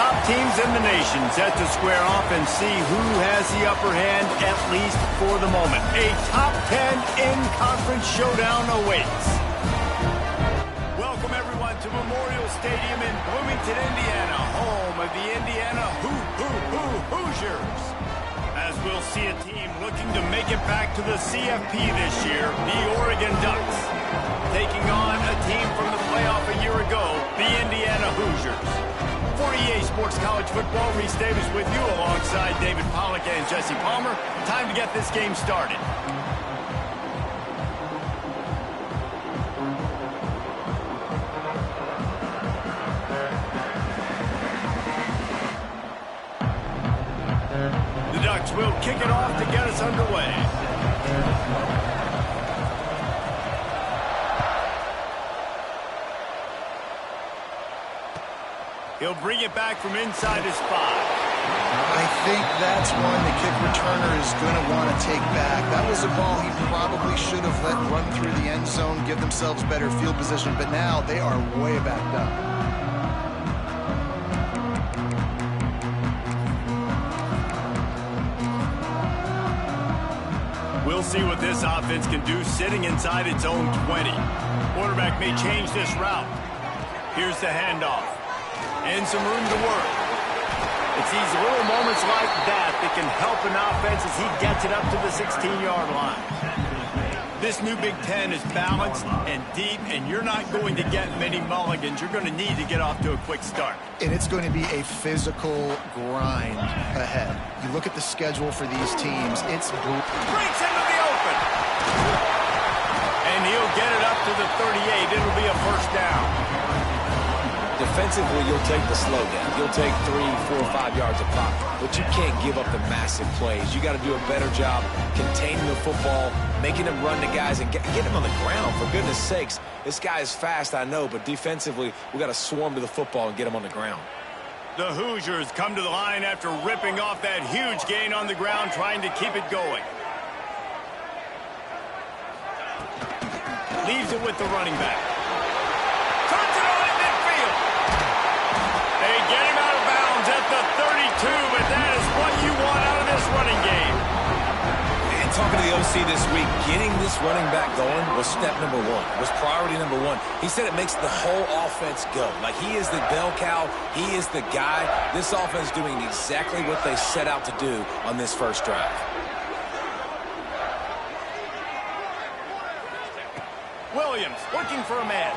top teams in the nation set to square off and see who has the upper hand, at least for the moment. A top 10 in-conference showdown awaits. Welcome, everyone, to Memorial Stadium in Bloomington, Indiana, home of the Indiana Hoosiers. As we'll see a team looking to make it back to the CFP this year, the Oregon Ducks, taking on a team from the playoff a year ago, the Indiana Hoosiers. For EA Sports College Football, Reese Davis with you alongside David Pollack and Jesse Palmer. Time to get this game started. The Ducks will kick it off to get us underway. He'll bring it back from inside his 5. I think that's one the kick returner is going to want to take back. That was a ball he probably should have let run through the end zone, give themselves better field position, but now they are way backed up. We'll see what this offense can do sitting inside its own 20. Quarterback may change this route. Here's the handoff. And some room to work. It's these little moments like that that can help an offense as he gets it up to the 16-yard line. This new Big Ten is balanced and deep, and you're not going to get many mulligans. You're going to need to get off to a quick start. And it's going to be a physical grind ahead. You look at the schedule for these teams, it's brutal. Breaks into the open. And he'll get it up to the 38. It'll be a first down. Defensively, you'll take the slow down. You'll take 3, 4, 5 yards of pop, but you can't give up the massive plays. You got to do a better job containing the football, making them run to guys, and get them on the ground, for goodness sakes. This guy is fast, I know, but defensively, we got to swarm to the football and get him on the ground. The Hoosiers come to the line after ripping off that huge gain on the ground, trying to keep it going. Leaves it with the running back. Get him out of bounds at the 32, but that is what you want out of this running game. And talking to the OC this week, getting this running back going was step number 1, was priority number 1. He said it makes the whole offense go. Like, he is the bell cow, he is the guy. This offense doing exactly what they set out to do on this first drive. Williams looking for a man.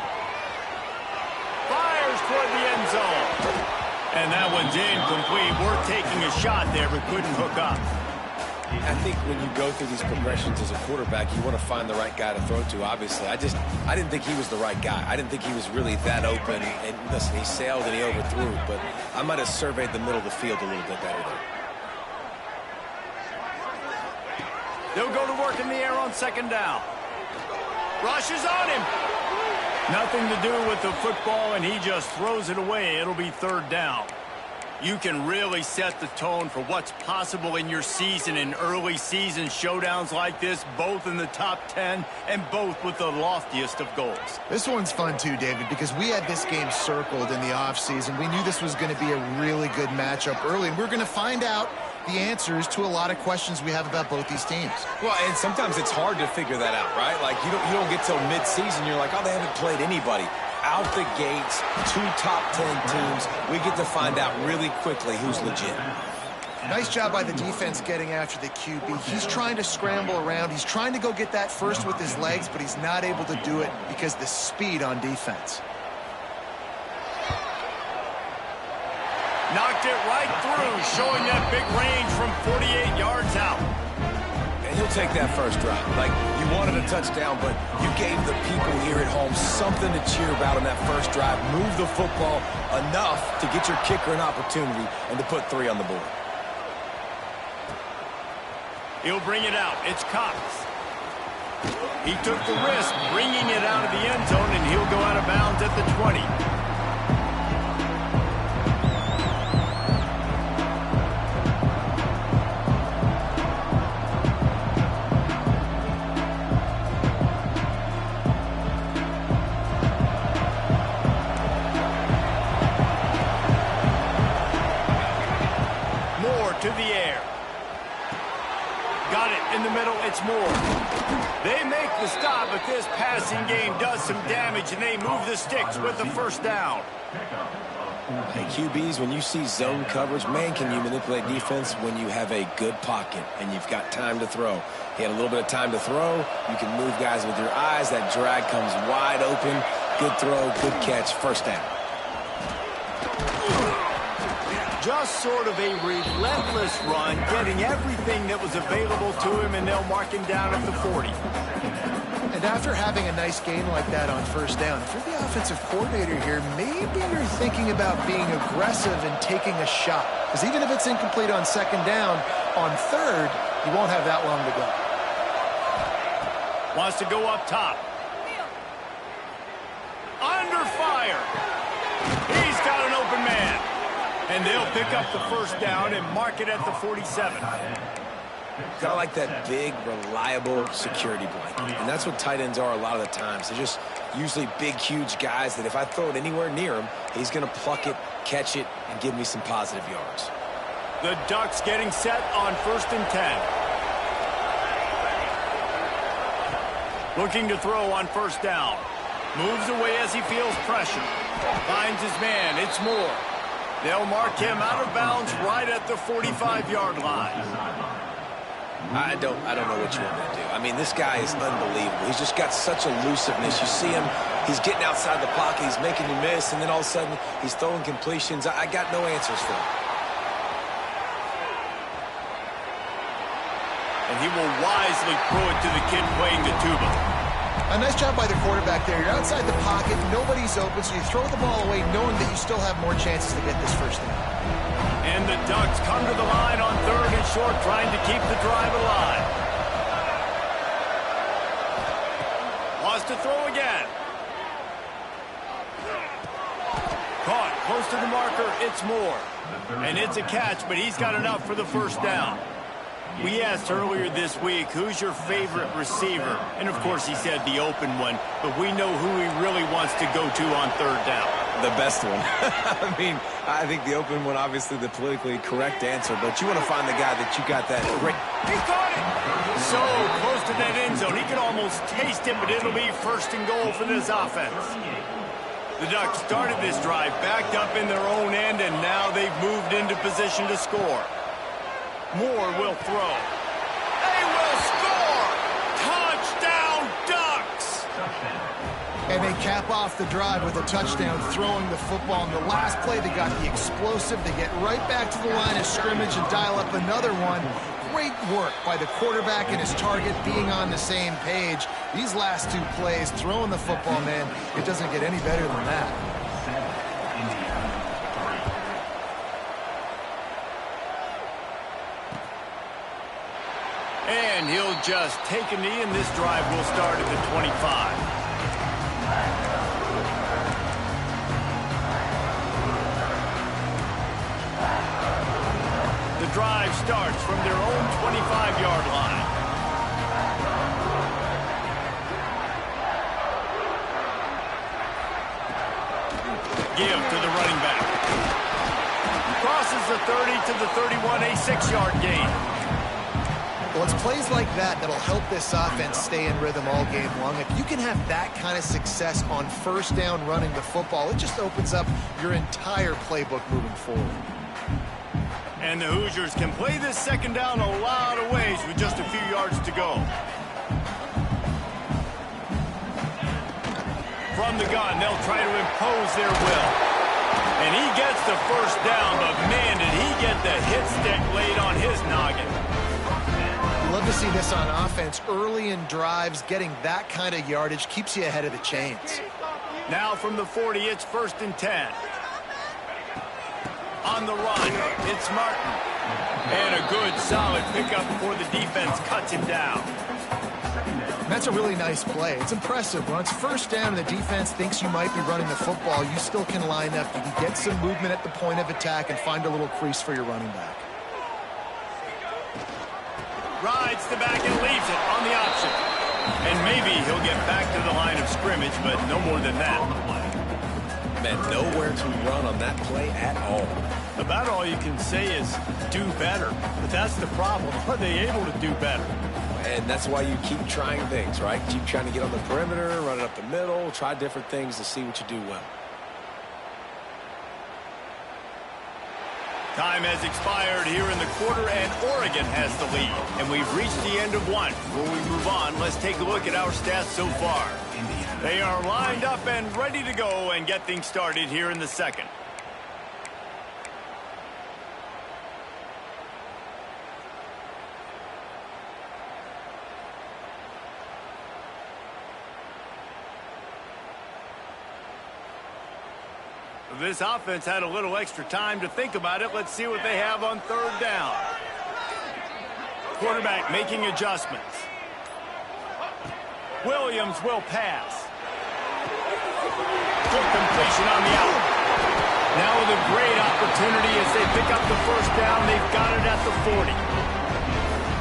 Fires toward the end zone. And that one's incomplete. We're taking a shot there, but couldn't hook up. I think when you go through these progressions as a quarterback, you want to find the right guy to throw to, obviously. I didn't think he was the right guy. I didn't think he was really that open. And listen, he sailed and he overthrew, but I might have surveyed the middle of the field a little bit better there. They'll go to work in the air on second down. Rushes on him. Nothing to do with the football, and he just throws it away. It'll be third down. You can really set the tone for what's possible in your season in early season showdowns like this, both in the top 10 and both with the loftiest of goals. This one's fun too, David, because we had this game circled in the offseason. We knew this was going to be a really good matchup early, and we're going to find out the answers to a lot of questions we have about both these teams. Well, and sometimes it's hard to figure that out, right? Like, you don't get till mid-season, you're like, oh, they haven't played anybody. Out the gates, 2 top 10 teams, we get to find out really quickly who's legit. Nice job by the defense getting after the QB. He's trying to scramble around. He's trying to go get that first with his legs, but he's not able to do it because the speed on defense. Knocked it right through, showing that big range from 48 yards out. And he'll take that first drive. Like, you wanted a touchdown, but you gave the people here at home something to cheer about on that first drive. Move the football enough to get your kicker an opportunity and to put 3 on the board. He'll bring it out. It's Cox. He took the risk, bringing it out of the end zone, and he'll go out of bounds at the 20. but this passing game does some damage, and they move the sticks with the first down. Hey, QBs, when you see zone coverage, man, can you manipulate defense when you have a good pocket and you've got time to throw. He had a little bit of time to throw. You can move guys with your eyes. That drag comes wide open. Good throw, good catch, first down. Just sort of a relentless run, getting everything that was available to him, and they'll mark him down at the 40. And after having a nice game like that on first down, if you're the offensive coordinator here, maybe you're thinking about being aggressive and taking a shot. Because even if it's incomplete on second down, on third, you won't have that long to go. Wants to go up top. Under fire. He's got an open man. And they'll pick up the first down and mark it at the 47. Kind of like that big, reliable security blanket. And that's what tight ends are a lot of the times. They're just usually big, huge guys that if I throw it anywhere near him, he's going to pluck it, catch it, and give me some positive yards. The Ducks getting set on 1st and 10. Looking to throw on first down. Moves away as he feels pressure. Finds his man. It's Moore. They'll mark him out of bounds right at the 45-yard line. I don't know what you want me to do. I mean, this guy is unbelievable. He's just got such elusiveness. You see him, he's getting outside the pocket, he's making you miss, and then all of a sudden, he's throwing completions. I got no answers for him. And he will wisely throw it to the kid playing the tuba. A nice job by the quarterback there. You're outside the pocket, nobody's open, so you throw the ball away knowing that you still have more chances to get this first down. And the Ducks come to the line on 3rd and short, trying to keep the drive alive. Wants to throw again. Caught close to the marker. It's Moore. And it's a catch, but he's got enough for the first down. We asked earlier this week, who's your favorite receiver? And, of course, he said the open one, but we know who he really wants to go to on 3rd down. The best one. I mean, I think the open one, obviously the politically correct answer, but you want to find the guy that you got that great. He caught it! So close to that end zone. He could almost taste it, but it'll be 1st and goal for this offense. The Ducks started this drive backed up in their own end, and now they've moved into position to score. Moore will throw. They will score! Touchdown, Ducks! And they cap off the drive with a touchdown, throwing the football. In the last play, they got the explosive. They get right back to the line of scrimmage and dial up another one. Great work by the quarterback and his target being on the same page. These last 2 plays, throwing the football, man, it doesn't get any better than that. And he'll just take a knee, and this drive will start at the 25. The drive starts from their own 25-yard line. Give to the running back. Crosses the 30 to the 31, a 6-yard gain. Well, it's plays like that that'll help this offense stay in rhythm all game long. If you can have that kind of success on first down running the football, it just opens up your entire playbook moving forward. And the Hoosiers can play this second down a lot of ways with just a few yards to go. From the gun, they'll try to impose their will. And he gets the first down, but man, did he get the hit stick laid on his noggin. Love to see this on offense. Early in drives, getting that kind of yardage keeps you ahead of the chains. Now from the 40, it's 1st and 10. On the run, it's Martin. And a good, solid pickup before the defense cuts him down. That's a really nice play. It's impressive. When it's first down and the defense thinks you might be running the football, you still can line up. You can get some movement at the point of attack and find a little crease for your running back. Rides the back and leaves it on the option. And maybe he'll get back to the line of scrimmage, but no more than that. Man, nowhere to run on that play at all. About all you can say is do better. But that's the problem. Are they able to do better? And that's why you keep trying things, right? Keep trying to get on the perimeter, run it up the middle, try different things to see what you do well. Time has expired here in the quarter, and Oregon has the lead. And we've reached the end of one. Before we move on, let's take a look at our stats so far. They are lined up and ready to go and get things started here in the second. This offense had a little extra time to think about it. Let's see what they have on third down. Quarterback making adjustments. Williams will pass. Good completion on the out. Now with a great opportunity as they pick up the first down. They've got it at the 40.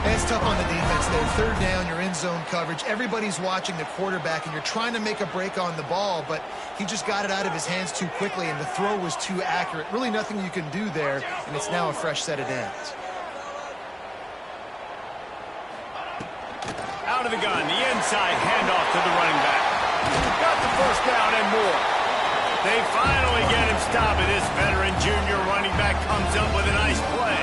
It's tough on the defense there. Third down, you're in zone coverage. Everybody's watching the quarterback, and you're trying to make a break on the ball, but he just got it out of his hands too quickly, and the throw was too accurate. Really nothing you can do there, and it's now a fresh set of downs. Out of the gun, the inside handoff to the running back. Got the first down and more. They finally get him stopped, and this veteran junior running back comes up with a nice play.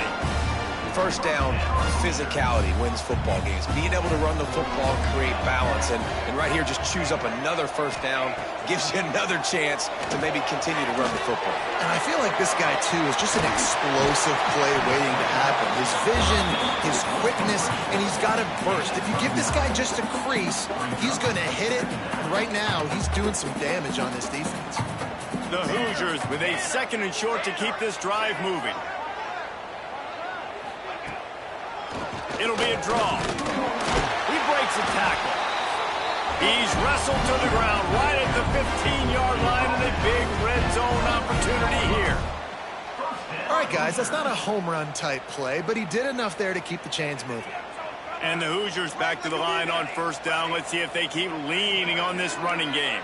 First down, physicality wins football games. Being able to run the football, create balance, and right here just choose up another first down, gives you another chance to maybe continue to run the football. And I feel like this guy, too, is just an explosive play waiting to happen. His vision, his quickness, and he's got a burst. If you give this guy just a crease, he's going to hit it. And right now, he's doing some damage on this defense. The Hoosiers with a second and short to keep this drive moving. It'll be a draw. He breaks a tackle. He's wrestled to the ground right at the 15-yard line, and a big red zone opportunity here. All right, guys, that's not a home run type play, but he did enough there to keep the chains moving. And the Hoosiers back to the line on first down. Let's see if they keep leaning on this running game.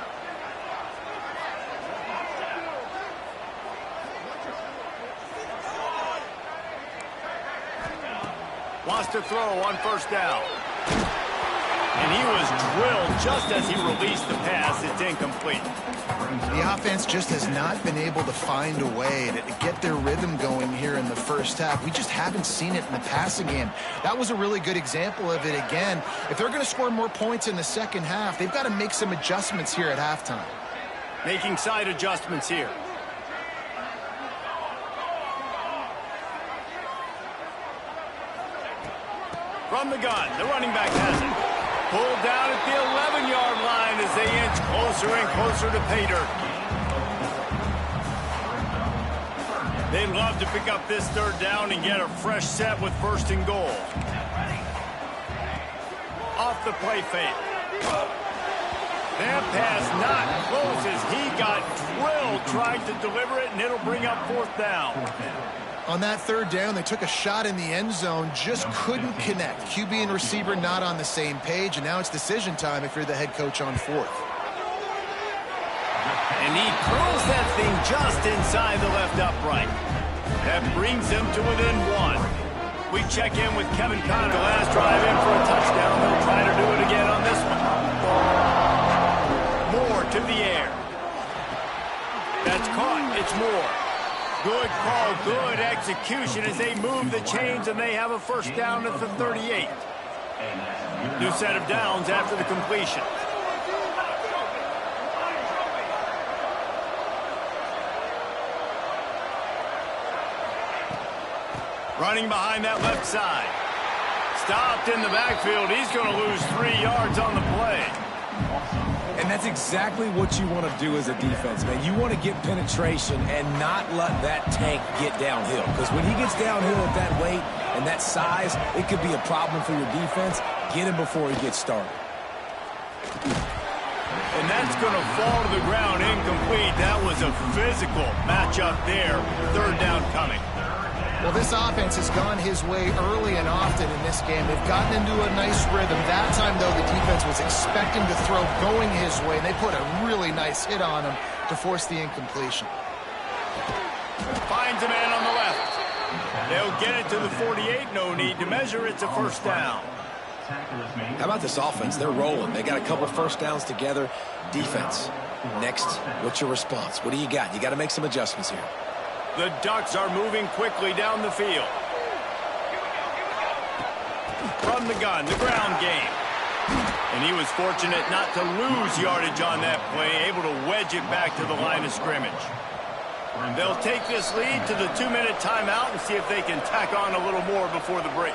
Wants to throw on first down. And he was drilled just as he released the pass. It's incomplete. The offense just has not been able to find a way to get their rhythm going here in the first half. We just haven't seen it in the passing game. That was a really good example of it again. If they're going to score more points in the second half, they've got to make some adjustments here at halftime. Making side adjustments here. From the gun, the running back has it. Pulled down at the 11-yard line as they inch closer and closer to pay dirt. They'd love to pick up this third down and get a fresh set with first and goal. Off the play fake. That pass not close as he got drilled trying to deliver it, and it'll bring up fourth down. On that third down, they took a shot in the end zone, just couldn't connect. QB and receiver not on the same page, and now it's decision time if you're the head coach on fourth. And he curls that thing just inside the left upright. That brings him to within one. We check in with Kevin Conner. Last drive in for a touchdown. They'll try to do it again on this one. Moore to the air. That's caught. It's Moore. Good call, good execution as they move the chains, and they have a first down at the 38. New set of downs after the completion. Running behind that left side. Stopped in the backfield. He's going to lose 3 yards on the play. And that's exactly what you want to do as a defense, man. You want to get penetration and not let that tank get downhill. Because when he gets downhill at that weight and that size, it could be a problem for your defense. Get him before he gets started. And that's going to fall to the ground incomplete. That was a physical matchup there. Third down coming. Well, this offense has gone his way early and often in this game. They've gotten into a nice rhythm. That time, though, the defense was expecting to throw going his way, and they put a really nice hit on him to force the incompletion. Finds a man on the left. They'll get it to the 48. No need to measure. It's a first down. How about this offense? They're rolling. They got a couple first downs together. Defense. Next, what's your response? What do you got? You got to make some adjustments here. The Ducks are moving quickly down the field. From the gun, the ground game. And he was fortunate not to lose yardage on that play, able to wedge it back to the line of scrimmage. They'll take this lead to the 2-minute timeout and see if they can tack on a little more before the break.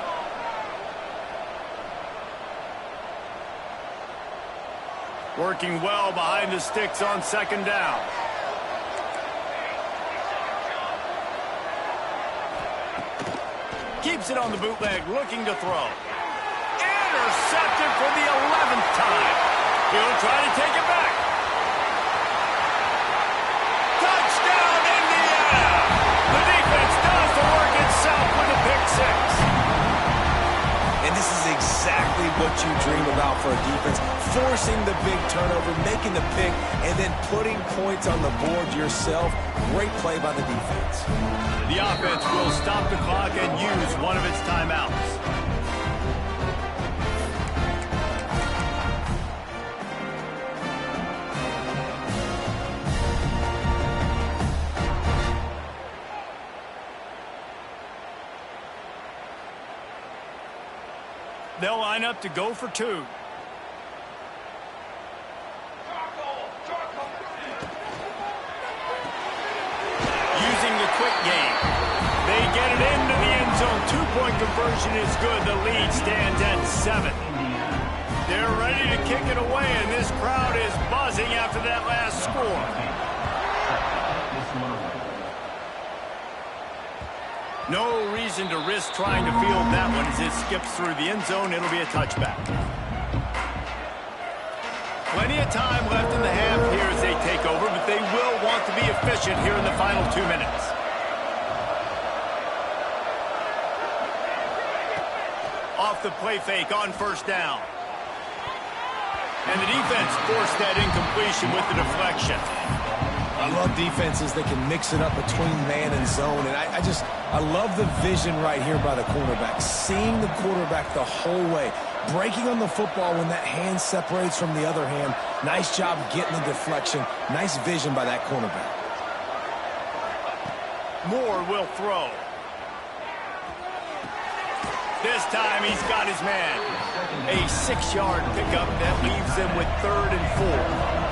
Working well behind the sticks on second down. Keeps it on the bootleg, looking to throw. Intercepted for the 11th time. He'll try to take it back. Touchdown, Indiana! The defense does the work itself with a pick six. And this is exactly what you dream about for a defense. Forcing the big turnover, making the pick, and then putting points on the board yourself. Great play by the defense. The offense will stop the clock and use one of its timeouts. They'll line up to go for two. Using the quick game. They get it into the end zone. Two-point conversion is good. The lead stands at 7. They're ready to kick it away, and this crowd is buzzing after that last score. No reason to risk trying to field that one as it skips through the end zone. It'll be a touchback. Plenty of time left in the half here as they take over, but they will want to be efficient here in the final 2 minutes. Off the play fake on first down. And the defense forced that incompletion with the deflection. I love defenses that can mix it up between man and zone, and I love the vision right here by the cornerback, seeing the quarterback the whole way, breaking on the football when that hand separates from the other hand. Nice job getting the deflection. Nice vision by that cornerback. Moore will throw. This time he's got his man. A 6-yard pickup that leaves them with 3rd and 4.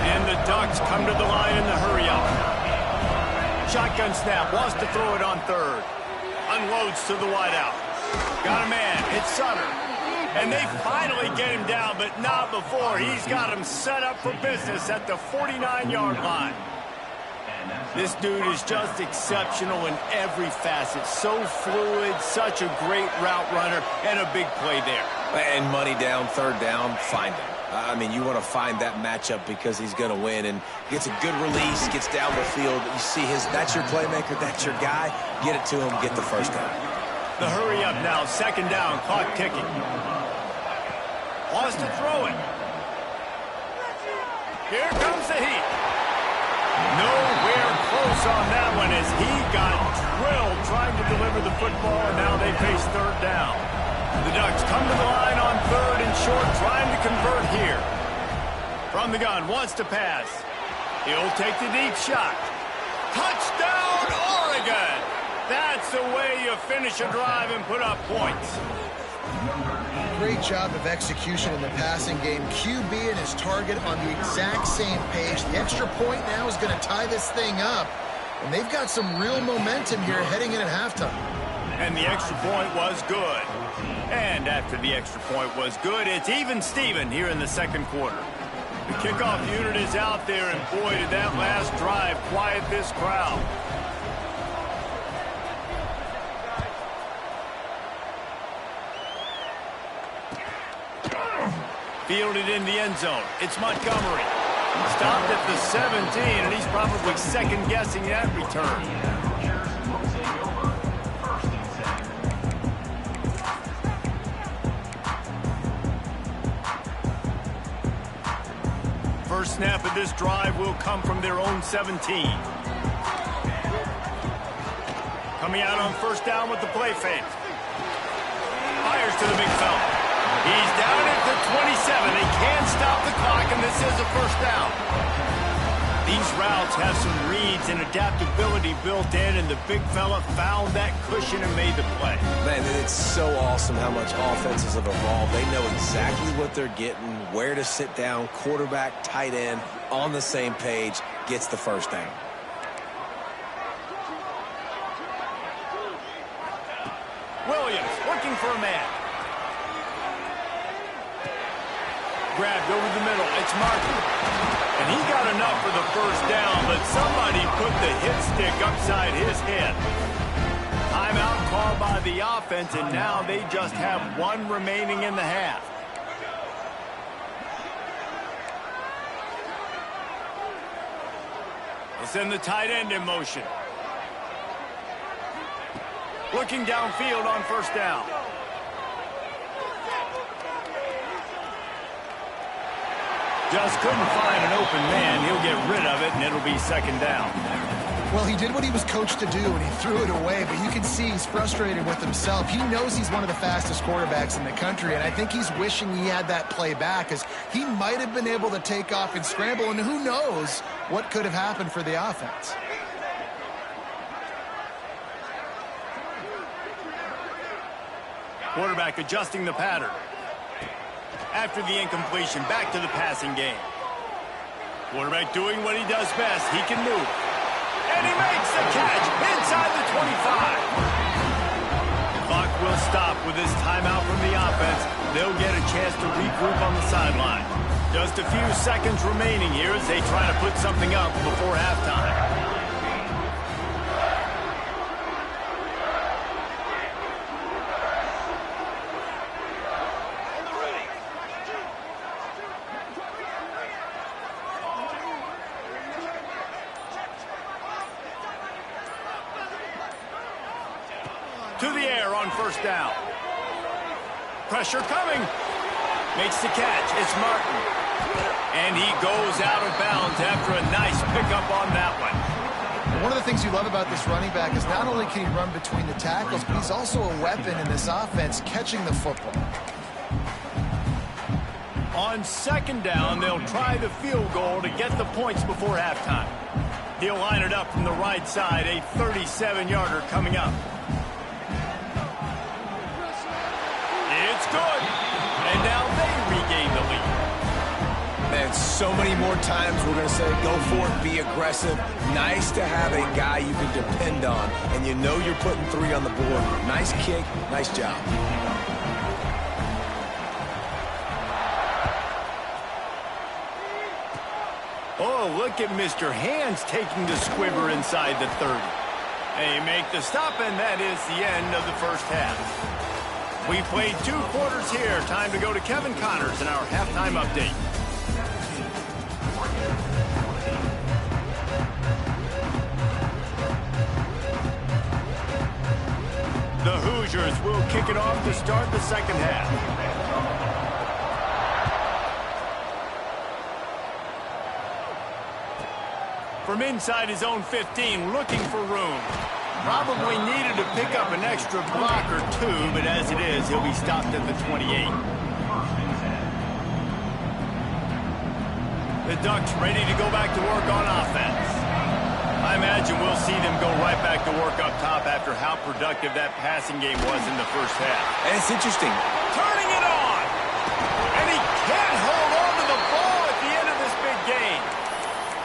And the Ducks come to the line in the hurry-up. Shotgun snap, wants to throw it on 3rd. Unloads to the wideout. Got a man, it's Sutter. And they finally get him down, but not before. He's got him set up for business at the 49-yard line. This dude is just exceptional in every facet. So fluid, such a great route runner, and a big play there. And money down, 3rd down, find him. I mean, you want to find that matchup because he's going to win, and gets a good release, gets down the field. You see that's your playmaker, that's your guy. Get it to him, get the first down. The hurry up now, 2nd down, clock ticking. Wants to throw it. Here comes the heat. Nowhere close on that one as he got drilled trying to deliver the football, and now they face 3rd down. The Ducks come to the line on 3rd and short, trying to convert here. From the gun, wants to pass. He'll take the deep shot. Touchdown, Oregon! That's the way you finish a drive and put up points. Great job of execution in the passing game. QB and his target on the exact same page. The extra point now is going to tie this thing up. And they've got some real momentum here heading in at halftime. And the extra point was good. And after the extra point was good, it's even Steven here in the 2nd quarter. The kickoff unit is out there, and boy, did that last drive quiet this crowd. Fielded in the end zone. It's Montgomery. Stopped at the 17, and he's probably second-guessing that return. First snap of this drive will come from their own 17. Coming out on 1st down with the play fake. Fires to the big fella. He's down at the 27. They can't stop the clock, and this is a first down. These routes have some reads and adaptability built in, and the big fella found that cushion and made the play. Man, it's so awesome how much offenses have evolved. They know exactly what they're getting, where to sit down, quarterback, tight end, on the same page, gets the first down. Williams looking for a man. Grabbed over the middle. It's Martin. And he got enough for the first down, but somebody put the hit stick upside his head. Timeout called by the offense, and now they just have one remaining in the half. They'll send the tight end in motion. Looking downfield on first down. Just couldn't find an open man. He'll get rid of it, and it'll be second down. Well, he did what he was coached to do, and he threw it away, but you can see he's frustrated with himself. He knows he's one of the fastest quarterbacks in the country, and I think he's wishing he had that play back, as he might have been able to take off and scramble, and who knows what could have happened for the offense. Quarterback adjusting the pattern. After the incompletion, back to the passing game. Quarterback doing what he does best. He can move. And he makes the catch inside the 25. The clock will stop with this timeout from the offense. They'll get a chance to regroup on the sideline. Just a few seconds remaining here as they try to put something up before halftime. To the air on first down. Pressure coming. Makes the catch. It's Martin. And he goes out of bounds after a nice pickup on that one. One of the things you love about this running back is not only can he run between the tackles, but he's also a weapon in this offense, catching the football. On second down, they'll try the field goal to get the points before halftime. He'll line it up from the right side, a 37-yarder coming up. It's good. And now they regain the lead. Man, so many more times we're going to say, go for it, be aggressive. Nice to have a guy you can depend on, and you know you're putting three on the board. Nice kick, nice job. Oh, look at Mr. Hands taking the squibber inside the 30. They make the stop, and that is the end of the first half. We played 2 quarters here. Time to go to Kevin Connors in our halftime update. The Hoosiers will kick it off to start the second half. From inside his own 15, looking for room. Probably needed to pick up an extra block or 2, but as it is, he'll be stopped at the 28. The Ducks ready to go back to work on offense. I imagine we'll see them go right back to work up top after how productive that passing game was in the first half. And it's interesting. Turning it on! And he can't hold on to the ball at the end of this big game.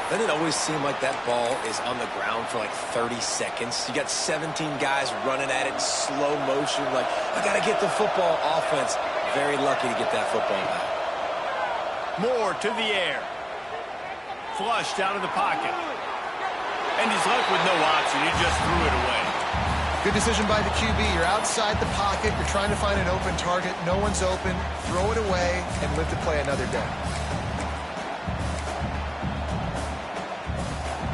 Doesn't it always seem like that ball is on the ground for like 30 seconds? You got 17 guys running at it in slow motion. Like, I got to get the football. Offense, very lucky to get that football back. Moore to the air. Flushed out of the pocket. And he's left with no option. He just threw it away. Good decision by the QB. You're outside the pocket. You're trying to find an open target. No one's open. Throw it away and live to play another day.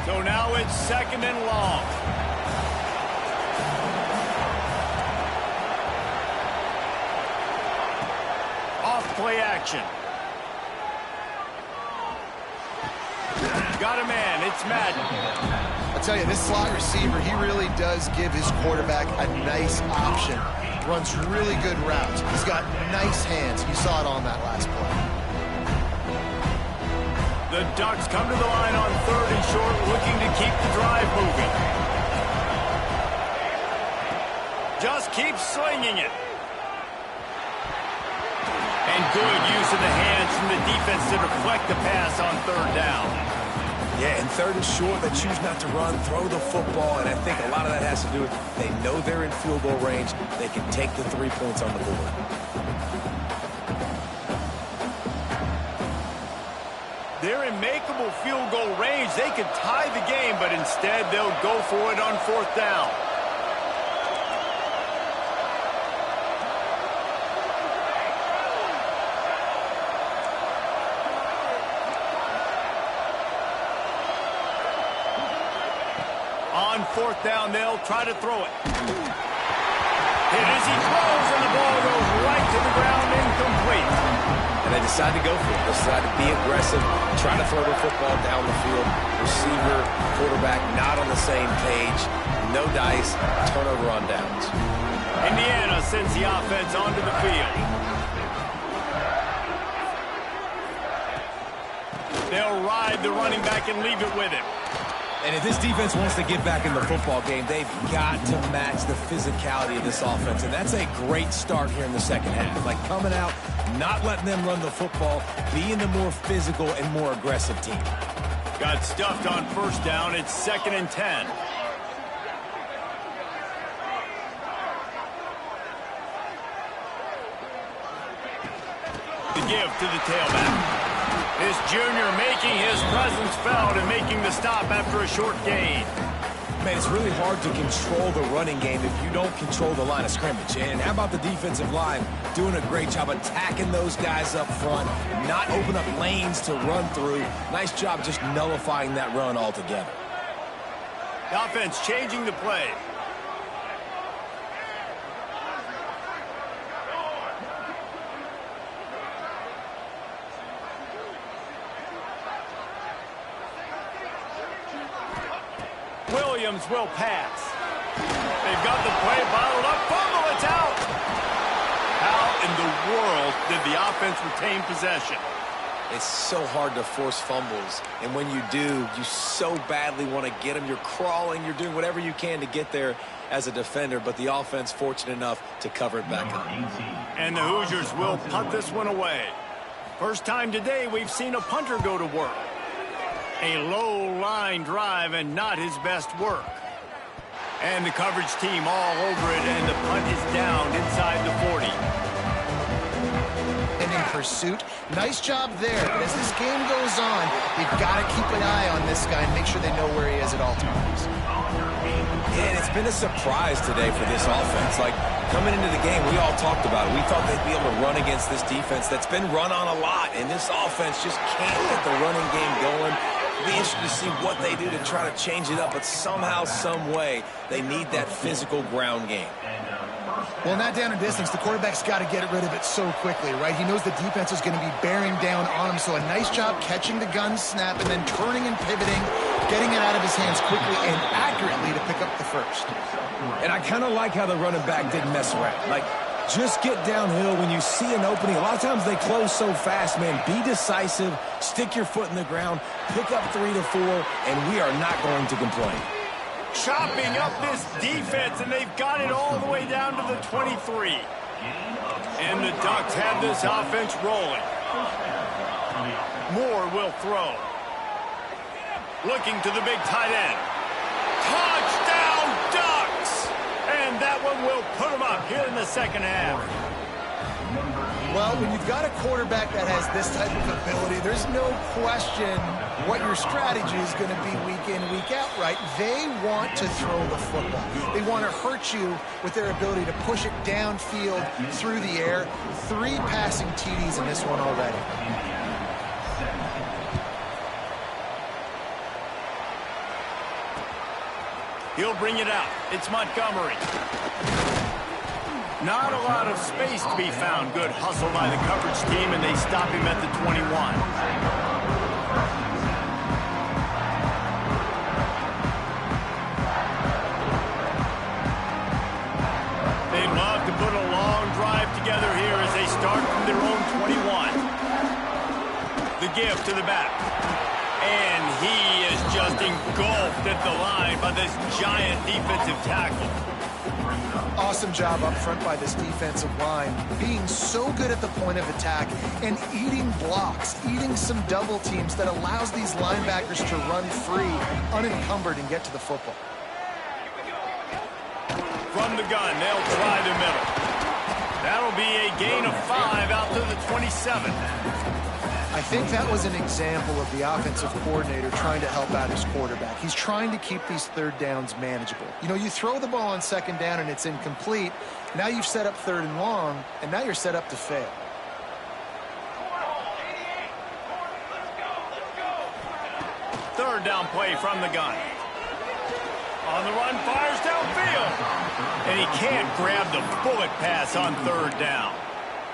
So now it's second and long. Off play action. Got a man. It's Madden. I'll tell you, this slot receiver, he really does give his quarterback a nice option. runs really good routes. He's got nice hands. You saw it on that last play. The Ducks come to the line on 3rd and short, looking to keep the drive moving. Just keep slinging it. And good use of the hands from the defense to deflect the pass on 3rd down. Yeah, and 3rd and short, they choose not to run, throw the football, and I think a lot of that has to do with they know they're in field goal range. They can take the 3 points on the board. They're in makeable field goal range. They could tie the game, but instead they'll go for it on 4th down. On 4th down, they'll try to throw it. Hit as he throws, and the ball goes right to the ground, incomplete. And they decide to go for it. They decide to be aggressive, try to throw the football down the field. Receiver, quarterback not on the same page. No dice, turnover on downs. Indiana sends the offense onto the field. They'll ride the running back and leave it with him. And if this defense wants to get back in the football game, they've got to match the physicality of this offense. And that's a great start here in the second half. Like coming out, not letting them run the football, being the more physical and more aggressive team. Got stuffed on 1st down. It's 2nd and 10. The give to the tailback. This junior making his presence felt and making the stop after a short gain. Man, it's really hard to control the running game if you don't control the line of scrimmage. And how about the defensive line doing a great job attacking those guys up front, not open up lanes to run through. Nice job just nullifying that run altogether. The offense changing the play. Williams will pass. They've got the play bottled up. Fumble, it's out. How in the world did the offense retain possession? It's so hard to force fumbles. And when you do, you so badly want to get them. You're crawling. You're doing whatever you can to get there as a defender. But the offense fortunate enough to cover it back up. And the Hoosiers will punt this one away. First time today we've seen a punter go to work. A low line drive and not his best work. And the coverage team all over it, and the punt is down inside the 40. And in pursuit, nice job there. But as this game goes on, you've got to keep an eye on this guy and make sure they know where he is at all times. And it's been a surprise today for this offense. Like, coming into the game, we all talked about it. We thought they'd be able to run against this defense that's been run on a lot, and this offense just can't get the running game going. It'll be interesting to see what they do to try to change it up, but somehow, some way, they need that physical ground game. Well, not down in distance, the quarterback's got to get rid of it so quickly, right? He knows the defense is going to be bearing down on him, so a nice job catching the gun snap and then turning and pivoting, getting it out of his hands quickly and accurately to pick up the first. And I kind of like how the running back didn't mess around. Like, just get downhill when you see an opening. A lot of times they close so fast, man. Be decisive, stick your foot in the ground, pick up 3 to 4, and we are not going to complain. Chopping up this defense, and they've got it all the way down to the 23. And the Ducks have this offense rolling. Moore will throw. Looking to the big tight end. Touchdown, Ducks! And that one will put them up here in the second half. Well, when you've got a quarterback that has this type of ability, there's no question what your strategy is going to be week in, week out, right? They want to throw the football. They want to hurt you with their ability to push it downfield through the air. 3 passing TDs in this one already. He'll bring it out. It's Montgomery. Not a lot of space to be found. Good hustle by the coverage team, and they stop him at the 21. They'd love to put a to the back. And he is just engulfed at the line by this giant defensive tackle. Awesome job up front by this defensive line, being so good at the point of attack and eating blocks, eating some double teams that allows these linebackers to run free, unencumbered, and get to the football. From the gun, they'll try the middle. That'll be a gain of 5 out to the 27. I think that was an example of the offensive coordinator trying to help out his quarterback. He's trying to keep these third downs manageable. You know, you throw the ball on second down and it's incomplete. Now you've set up third and long, and now you're set up to fail. Third down play from the gun. On the run, fires downfield. And he can't grab the bullet pass on third down.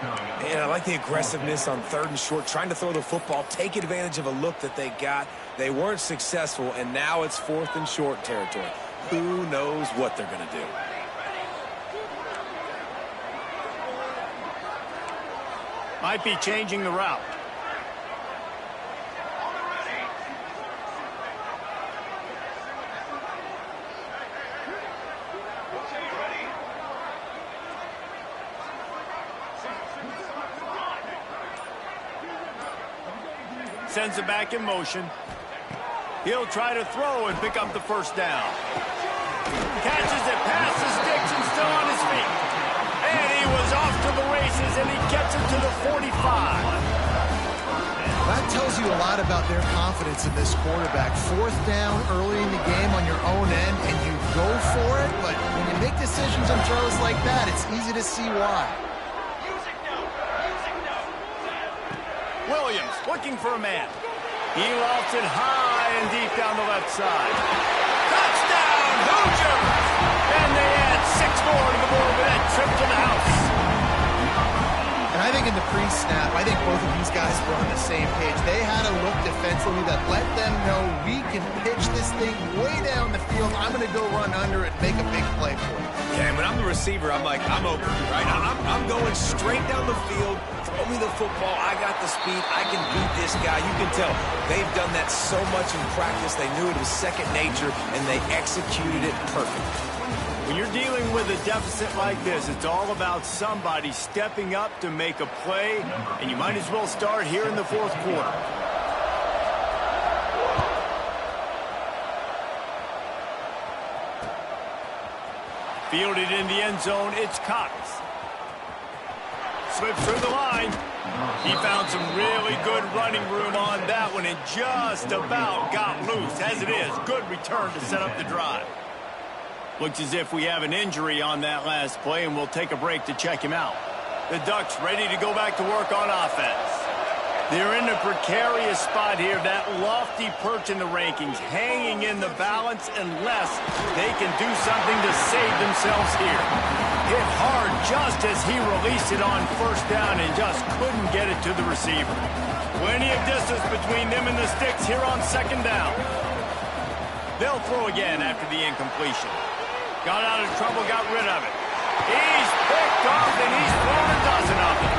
Man, I like the aggressiveness on third and short, trying to throw the football, take advantage of a look that they got. They weren't successful, and now it's fourth and short territory. Who knows what they're going to do? Might be changing the route. Sends it back in motion. He'll try to throw and pick up the first down. Catches it past the sticks and still on his feet. And he was off to the races, and he gets it to the 45. That tells you a lot about their confidence in this quarterback. Fourth down early in the game on your own end, and you go for it, but when you make decisions on throws like that, it's easy to see why. Williams looking for a man. He lofts it high and deep down the left side. Touchdown, Hoosiers! And they add 6 more to the board with that trip to the house. And I think in the pre-snap, I think both of these guys were on the same page. They had a look defensively that let them know we can pitch this thing way down the field. I'm going to go run under it and make a big play for it. Yeah, and when I'm the receiver, I'm like, I'm open, right? I'm going straight down the field. Throw me the football. I got the speed. I can beat this guy. You can tell they've done that so much in practice. They knew it was second nature, and they executed it perfectly. When you're dealing with a deficit like this, it's all about somebody stepping up to make a play, and you might as well start here in the fourth quarter. Fielded in the end zone, it's Cox. Slips through the line. He found some really good running room on that one and just about got loose. As it is, good return to set up the drive. Looks as if we have an injury on that last play, and we'll take a break to check him out. The Ducks ready to go back to work on offense. They're in a precarious spot here, that lofty perch in the rankings, hanging in the balance unless they can do something to save themselves here. Hit hard just as he released it on first down and just couldn't get it to the receiver. Plenty of distance between them and the sticks here on second down. They'll throw again after the incompletion. Got out of trouble, got rid of it. He's picked off, and he's thrown a dozen of them.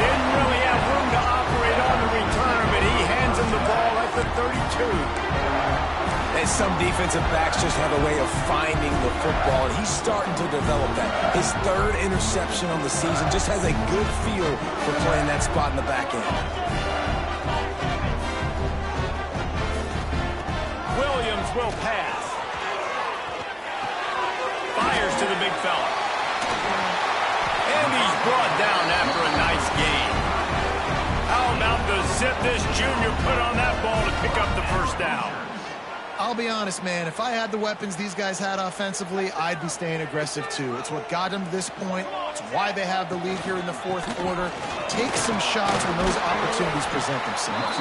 Didn't really have room to operate on the return, but he hands him the ball at the 32. And some defensive backs just have a way of finding the football, and he's starting to develop that. His third interception on the season just has a good feel for playing that spot in the back end. Williams will pass. Fires to the big fella. And he's brought down after a nice gain. How about the zip this junior put on that ball to pick up the first down? I'll be honest, man. If I had the weapons these guys had offensively, I'd be staying aggressive too. It's what got them to this point. It's why they have the lead here in the fourth quarter. Take some shots when those opportunities present themselves.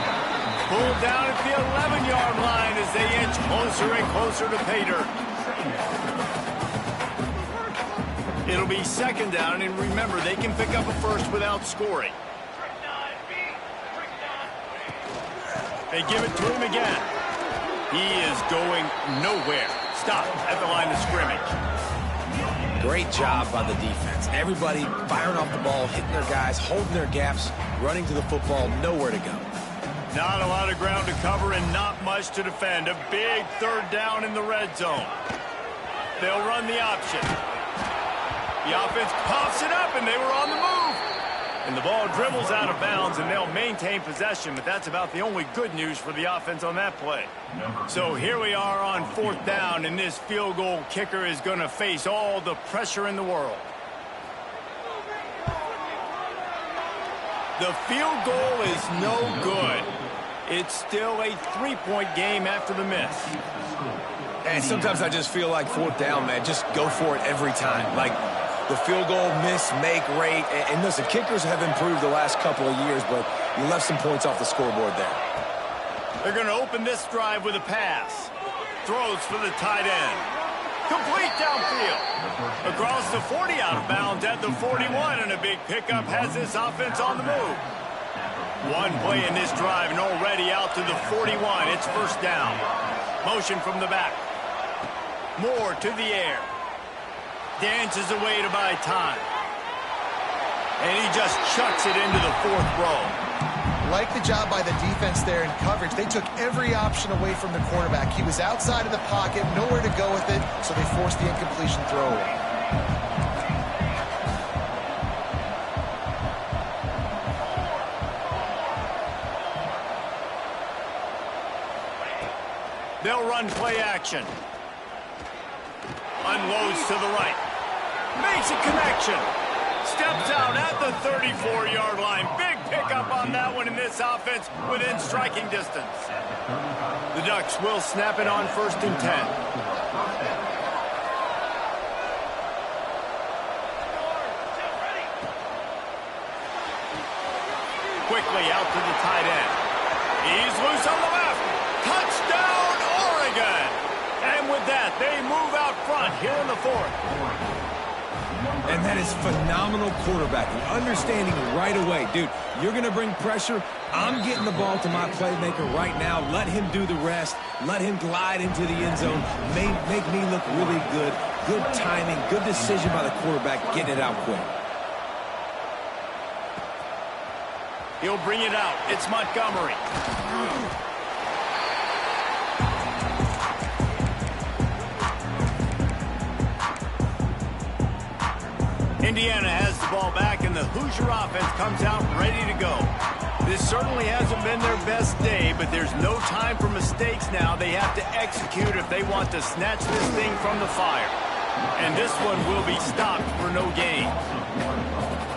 Pulled down at the 11-yard line as they inch closer and closer to pay dirt. It'll be second down, and remember, they can pick up a first without scoring. They give it to him again. He is going nowhere. Stop at the line of scrimmage. Great job by the defense. Everybody firing off the ball, hitting their guys, holding their gaps, running to the football, nowhere to go. Not a lot of ground to cover and not much to defend. A big third down in the red zone. They'll run the option. The offense pops it up, and they were on the move. And the ball dribbles out of bounds, and they'll maintain possession, but that's about the only good news for the offense on that play. So here we are on fourth down, and this field goal kicker is going to face all the pressure in the world. The field goal is no good. It's still a three-point game after the miss. And sometimes I just feel like fourth down, man, just go for it every time. Like the field goal miss, make rate. And listen, kickers have improved the last couple of years, but you left some points off the scoreboard there. They're going to open this drive with a pass. Throws for the tight end. Complete downfield. Across the 40, out of bounds at the 41, and a big pickup has this offense on the move. One play in this drive, and already out to the 41. It's first down. Motion from the back. Moore to the air. Dances away to buy time. And he just chucks it into the fourth row. Like the job by the defense there in coverage. They took every option away from the quarterback. He was outside of the pocket, nowhere to go with it, so they forced the incompletion throwaway. They'll run play action. Unloads to the right. Makes a connection. Steps out at the 34-yard line. Big pickup on that one in this offense within striking distance. The Ducks will snap it on first and 10. Quickly out to the tight end. He's loose on the left. Touchdown, Oregon! And with that, they move out front here in the fourth. And that is phenomenal quarterbacking. Understanding right away. Dude, you're going to bring pressure. I'm getting the ball to my playmaker right now. Let him do the rest. Let him glide into the end zone. Make me look really good. Good timing. Good decision by the quarterback getting it out quick. He'll bring it out. It's Montgomery. Indiana has the ball back, and the Hoosier offense comes out ready to go. This certainly hasn't been their best day, but there's no time for mistakes now. They have to execute if they want to snatch this thing from the fire. And this one will be stopped for no gain.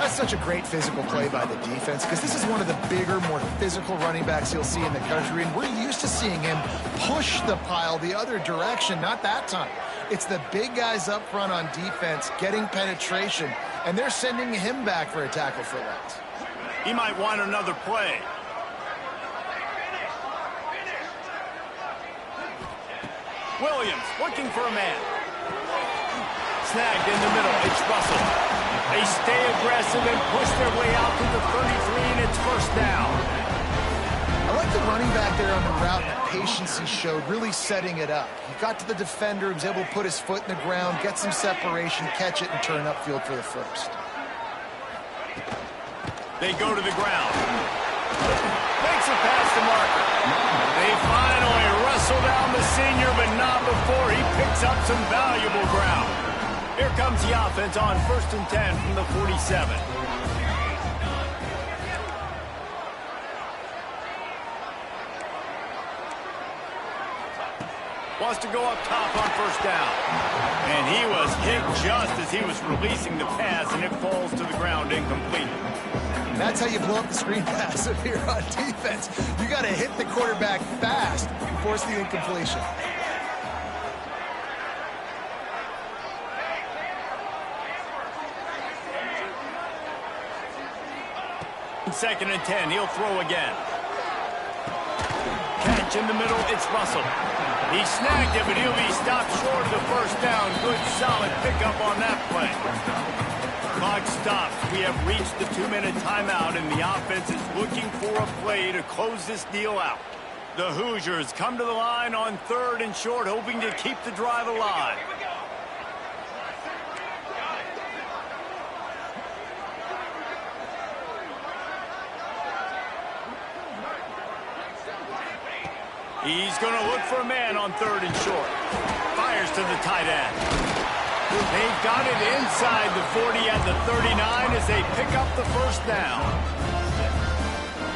That's such a great physical play by the defense, because this is one of the bigger, more physical running backs you'll see in the country, and we're used to seeing him push the pile the other direction. Not that time. It's the big guys up front on defense getting penetration, and they're sending him back for a tackle for loss. He might want another play. Williams looking for a man. Snagged in the middle. It's Russell. They stay aggressive and push their way out to the 33, and it's first down. I like the running back there on the route and the patience he showed, really setting it up. He got to the defender, he was able to put his foot in the ground, get some separation, catch it, and turn upfield for the first. They go to the ground. Makes a pass to Marker. They finally wrestle down the senior, but not before he picks up some valuable ground. Here comes the offense on first and 10 from the 47. Wants to go up top on first down. And he was hit just as he was releasing the pass, and it falls to the ground incomplete. That's how you blow up the screen pass up here on defense. You got to hit the quarterback fast and force the incompletion. Second and 10, he'll throw again. Catch in the middle, it's Russell. He snagged it, but he'll be stopped short of the first down. Good, solid pickup on that play. Clock stops. We have reached the 2-minute timeout, and the offense is looking for a play to close this deal out. The Hoosiers come to the line on third and short, hoping to keep the drive alive. He's going to look for a man on 3rd and short. Fires to the tight end. They've got it inside the 40 at the 39 as they pick up the first down.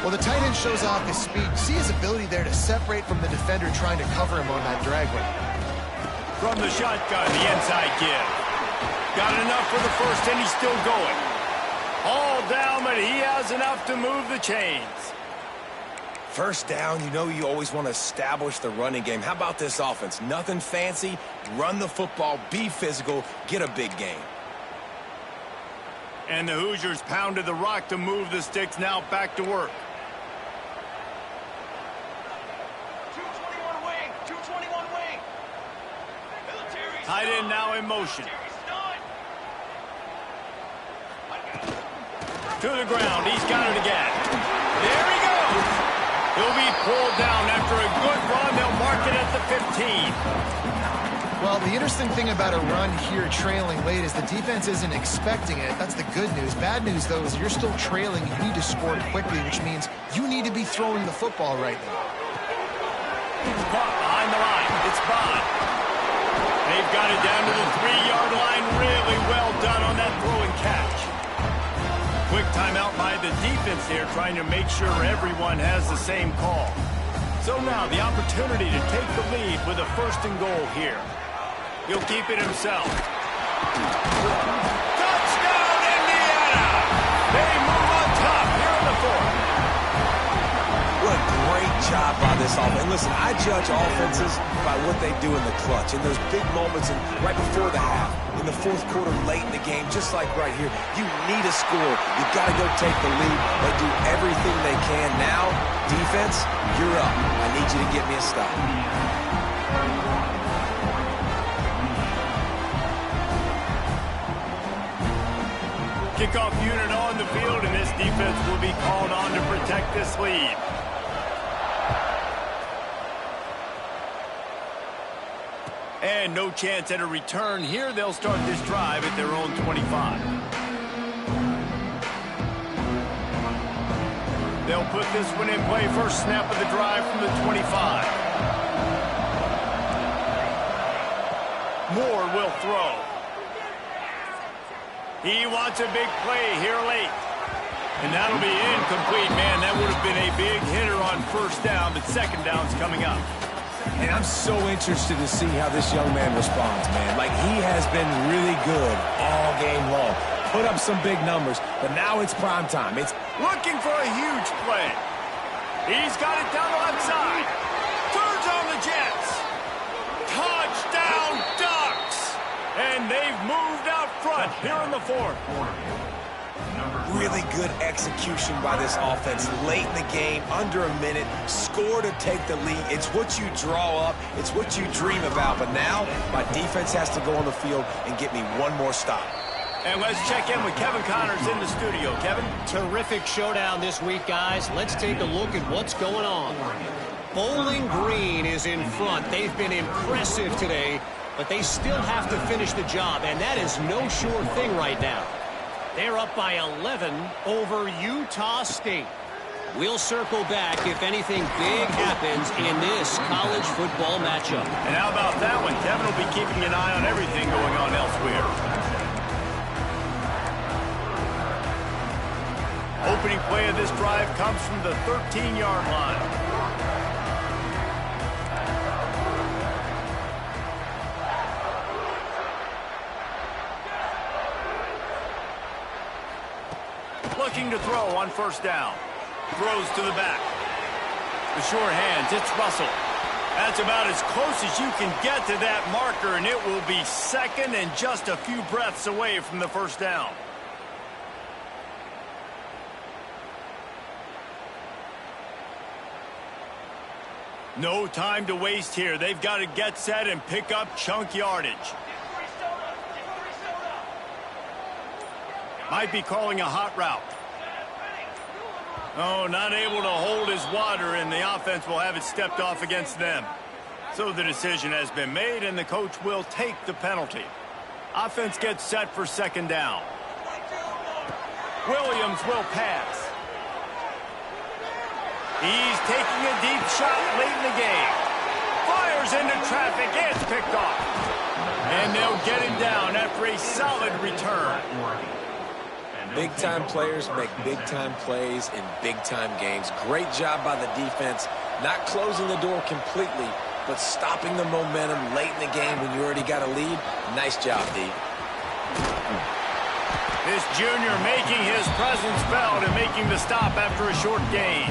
Well, the tight end shows off his speed. See his ability there to separate from the defender trying to cover him on that drag route. From the shotgun, the inside give. Got enough for the first, and he's still going. All down, but he has enough to move the chains. First down, you know you always want to establish the running game. How about this offense? Nothing fancy. Run the football, be physical, get a big gain. And the Hoosiers pounded the rock to move the sticks. Now back to work. 221 wing, 221 wing. Tight end now in motion. To the ground, he's got it again. There he goes. He'll be pulled down after a good run. They'll mark it at the 15. Well, the interesting thing about a run here trailing late is the defense isn't expecting it. That's the good news. Bad news, though, is you're still trailing. You need to score quickly, which means you need to be throwing the football right now. Caught behind the line. It's Bond. They've got it down to the 3-yard line. Really well done on that throw and catch. Quick timeout by the defense here, trying to make sure everyone has the same call. So now the opportunity to take the lead with a 1st and goal here. He'll keep it himself. Touchdown, Indiana! They move on top here in the 4th. What a great job by this offense. Listen, I judge offenses by what they do in the clutch, in those big moments and right before the half, in the 4th quarter, late in the game, just like right here. You need a score. You got to go take the lead. They do everything they can. Now, defense, you're up. I need you to get me a stop. Kickoff unit on the field, and this defense will be called on to protect this lead. And no chance at a return here. They'll start this drive at their own 25. They'll put this one in play. First snap of the drive from the 25. Moore will throw. He wants a big play here late. And that'll be incomplete. Man, that would have been a big hitter on 1st down, but 2nd down's coming up. And I'm so interested to see how this young man responds, man. Like, he has been really good all game long. Put up some big numbers, but now it's prime time. It's looking for a huge play. He's got it down the left side. Turns on the Jets. Touchdown, Ducks! And they've moved out front here in the 4th. really good execution by this offense late in the game, under a minute, score to take the lead. It's what you draw up. It's what you dream about. But now my defense has to go on the field and get me one more stop. And let's check in with Kevin Connors in the studio. Kevin? Terrific showdown this week, guys. Let's take a look at what's going on. Bowling Green is in front. They've been impressive today, but they still have to finish the job, and that is no sure thing right now. They're up by 11 over Utah State. We'll circle back if anything big happens in this college football matchup. And how about that one? Kevin will be keeping an eye on everything going on elsewhere. Opening play of this drive comes from the 13-yard line. Looking to throw on first down. Throws to the back. The sure hands, it's Russell. That's about as close as you can get to that marker, and it will be second and just a few breaths away from the first down. No time to waste here. They've got to get set and pick up chunk yardage. Might be calling a hot route. Oh, not able to hold his water, and the offense will have it stepped off against them. So the decision has been made, and the coach will take the penalty. Offense gets set for second down. Williams will pass. He's taking a deep shot late in the game. tears into traffic. It's picked off. And they'll get him down after a solid return. Big-time players make big-time plays in big-time games. Great job by the defense, not closing the door completely, but stopping the momentum late in the game when you already got a lead. Nice job, D. This junior making his presence felt and making the stop after a short gain.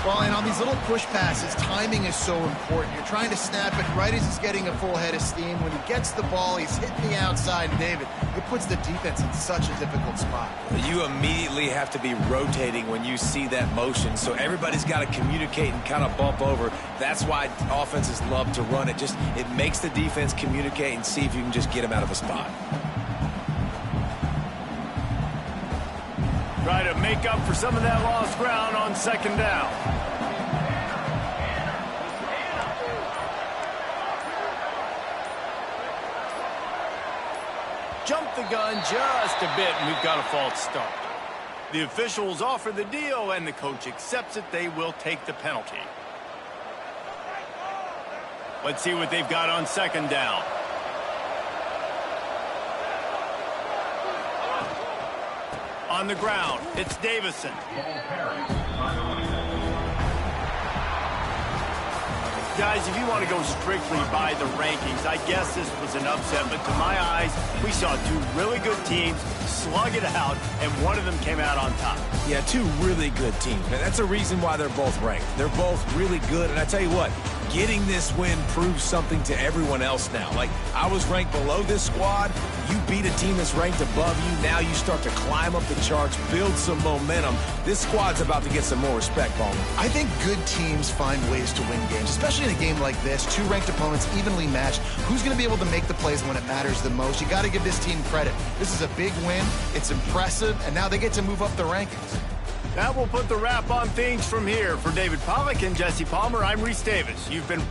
Well, and on these little push passes, timing is so important. You're trying to snap it right as he's getting a full head of steam. When he gets the ball, he's hitting the outside. And David, it puts the defense in such a difficult spot. You immediately have to be rotating when you see that motion, so everybody's got to communicate and kind of bump over. That's why offenses love to run it. It makes the defense communicate and see if you can just get him out of a spot. Try to make up for some of that lost ground on second down. Jump the gun just a bit, and we've got a false start. The officials offer the deal, and the coach accepts it. They will take the penalty. Let's see what they've got on second down. On the ground, it's Davison. Guys, if you want to go strictly by the rankings, I guess this was an upset, but to my eyes, we saw two really good teams slug it out, and one of them came out on top. Yeah, two really good teams. And that's a reason why they're both ranked. They're both really good, and I tell you what, getting this win proves something to everyone else now. Like, I was ranked below this squad. You beat a team that's ranked above you. Now you start to climb up the charts, build some momentum. This squad's about to get some more respect, Ballman. I think good teams find ways to win games, especially in a game like this. Two ranked opponents evenly matched. Who's going to be able to make the plays when it matters the most? You got to give this team credit. This is a big win. It's impressive, and now they get to move up the rankings. That will put the wrap on things from here. For David Pollack and Jesse Palmer, I'm Reese Davis. You've been